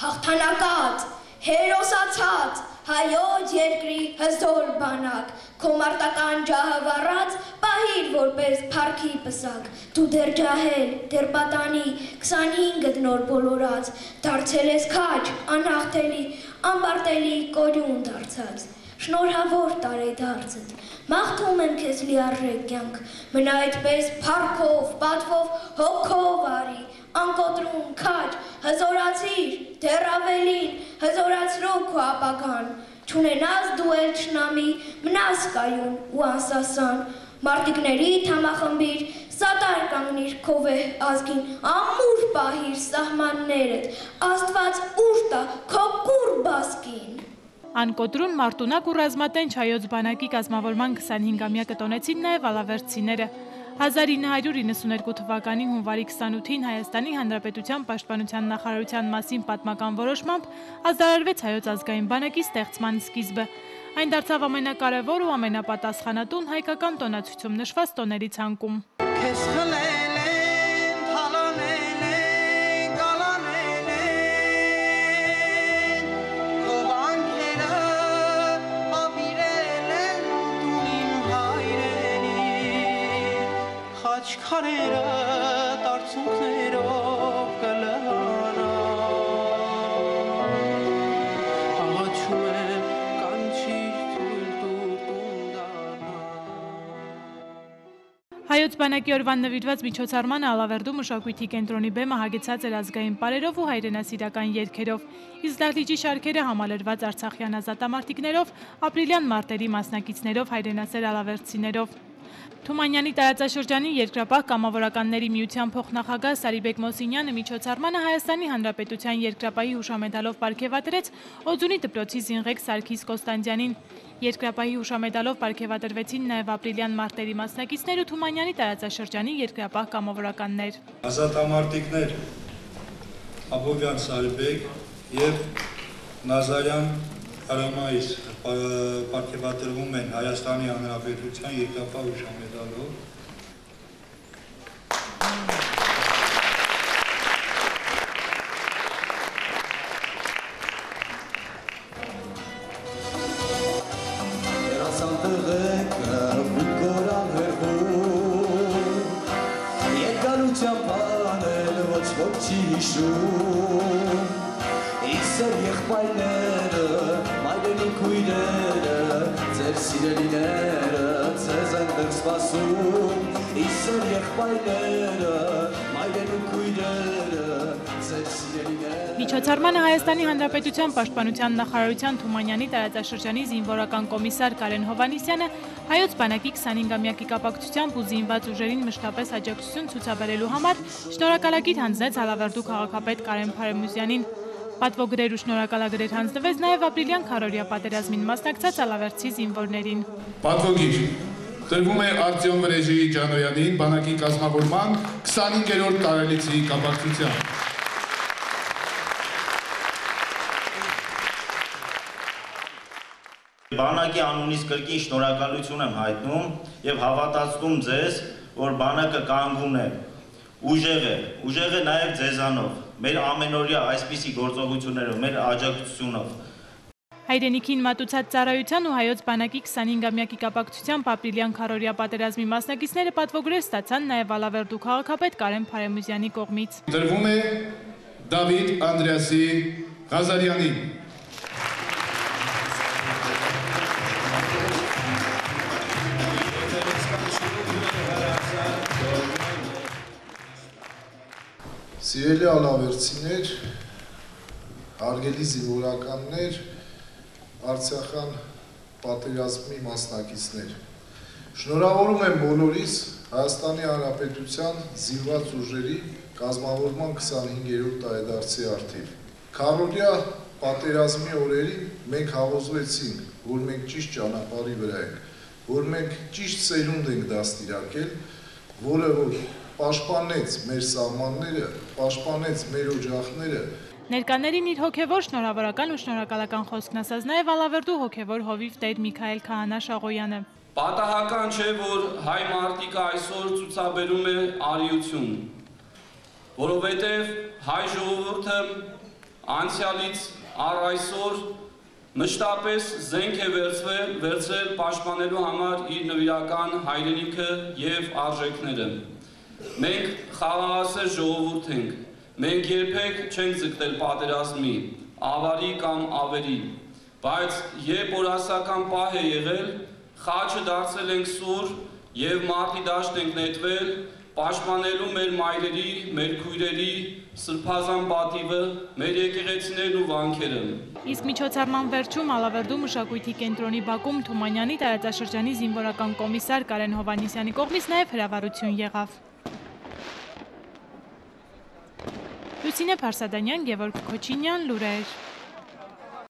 հաղթանակած, հերոսացած, հայոց երկրի հզոր բանակ, քո մարտական ջահը վառած, պահիր որպես փառքի պսակ, դու դեռ ջահել, դեռ պատանի, 25 նոր բոլորած, դարձել ես քաջ, անհաղթելի, անբարտելի կորյուն դարձած, շնորհավոր տարեդարձդ, մաղթում եմ քեզ լիարժեք կյանք, մնա այդպես փառքով, պատվով, հոգով արի, անկոտրում, քաջ, հզորացիր, դեռ ավելին, հզորացրու քո ապագան, չունենաս դու էլ չնամի, մնաս կայուն ու անսասան, մարտիկների թամախմբիր, սատար կանգնիր քո վեհ ազգին, ամուր պահիր սահմաններդ, Աստված ուժ տա քո կուռ բասկին։ Անկոտրուն, մարտունակ ու ռազմատենչ հայոց բանակի կազմավորման 25-ամյակը տոնեցին նաև ալավերդցիները։ 1992 թվականի հունվարի 28-ին Հայաստանի Հանրապետության Պաշտպանության նախարարության մասին պատմական որոշմամբ ազդարարվեց հայոց ազգային բանակի ստեղծման սկիզբը։ Այն դարձավ ամենակարևոր ու ամենապատասխանատուն հայկական տոնացույցում նշված տոների ցանկում։ Քարերը դարձունքներով կլանա աղաչում եմ կանչիր թույլ տուր տունդանա Հայոց բանակի օրվան նվիրված միջոցառմանը Ալավերդու մշակույթի կենտրոնի բեմը հագեցած էր ազգային պարերով ու հայրենասիրական երգերով, իսկ դահլիճի շարքերը համալրված արցախյան ազատամարտիկներով, ապրիլյան մարտերի մասնակիցներով, հայրենասեր ալավերդցիներով։ Թումանյանի տարածաշրջանի երկրապահ կամավորականների միության փոխնախագահ Սարիբեկ Մոսինյանը միջոցառմանը Հայաստանի Հանրապետության երկրապահի հուշամեդալով պարգևատրեց Օձունի դպրոցի զինղեկ Սարգիս Կոստանդյանին։ Երկրապահի հուշամեդալով պարգևատրվեցին նաև ապրիլյան մարտերի մասնակիցներ ու Թումանյանի տարածաշրջանի երկրապահ կամավորականներ։ Ազատամարտիկներ Աբովյան Սարիբեկ և Նազարյան Արամայիս պարգևատրվում են Հայաստանի Հանրապետության երկրապահ հուշամեդալով։ Միջոցառմանը Հայաստանի Հանրապետության Պաշտպանության նախարարության Թումանյանի տարածաշրջանի զինվորական կոմիսար Կարեն Հովհաննիսյանը հայոց բանակի 25-ամյակի կապակցությամբ ու զինված ուժերին մշտապես աջակցություն ցուցաբերելու համար շնորհակալագիր հանձնեց Ալավերդու քաղաքապետ Կարեն Փարեմուսյանին։ Պատվոգրեր ու շնորհակալագրեր հանձնվեց նաև ապրիլյան քարորիա պատերազմին մասնակցած ալավերդցի զինվորներին։ Պատվոգիր տրվում է Արտյոմ Վրեժի Ջանոյանին բանակի կազմավորման 25-րդ տարելիցի կապակցությամբ։ Բանակի անունից կրկին շնորհակալություն եմ հայտնում և հավատացնում ձեզ, որ բանակը կանգուն է, ուժեղ է նաև ձեզանով, մեր ամենօրյա այսպիսի գործողություններով, մեր աջակցությունով։ Հայրենիքին մատուցած ծառայության ու հայոց բանակի 25-ամյակի կապակցությամբ ապրիլյան քարորիա պատերազմի մասնակիցները պատվոգրեր ստացան նաև Ալավերդու քաղաքապետ Կարեն Փարեմուսյանի կողմից։ Տրվում է Դավիթ Անդրեասի Ղազարյանին։ Սիրելի ալավերդցիներ, հարգելի զինվորականներ, Արցախյան պատերազմի մասնակիցներ, շնորհավորում եմ բոլորիս Հայաստանի Հանրապետության զինված ուժերի կազմավորման 25-րդ տարեդարձի առթիվ։ Քարորիա պատերազմի օրերին մենք հավոզվեցինք, որ մենք ճիշտ ճանապարհի վրա ենք, որ մենք ճիշտ սերունդ ենք դաստիարակել, որը որ պաշտպանեց մեր սահմանները, պաշտպանեց մեր օջախները։ Ներկաներին իր հոգևոր շնորհավորական ու շնորհակալական խոսքն ասաց նաև Ալավերդու հոգևոր հովիվ Տեր Միքայել Քահանա Շաղոյանը։ Պատահական չէ, որ հայ մարտիկը այսօր ցուցաբերում է արիություն, որովհետև հայ ժողովուրդը անցյալից առ այսօր մշտապես զենք է վերցրել պաշտպանելու համար իր նվիրական հայրենիքը և արժեքները։ Մենք խաղաղասեր ժողովուրդ ենք, մենք երբեք չենք ձգտել պատերազմի, ավարի կամ ավերի, բայց երբ օրասական պահ է եղել, խաչը դարձել ենք սուր և մարտի դաշտ ենք նետվել, պաշտպանելու մեր մայրերի, մեր քույրերի, սրբազան պատիվը, մեր եկեղեցիներն ու վանքերը։ Իսկ միջոցառման վերջում Ալավերդու մշակույթի կենտրոնի բակում Թումանյանի տարածաշրջանի զինվորական կոմիսար Կարեն Հովհաննիսյանի կողմից նաև հրավառություն եղավ։ Լուսինե Փարսադանյան, Գևորգ Քոչինյան, լուրեր։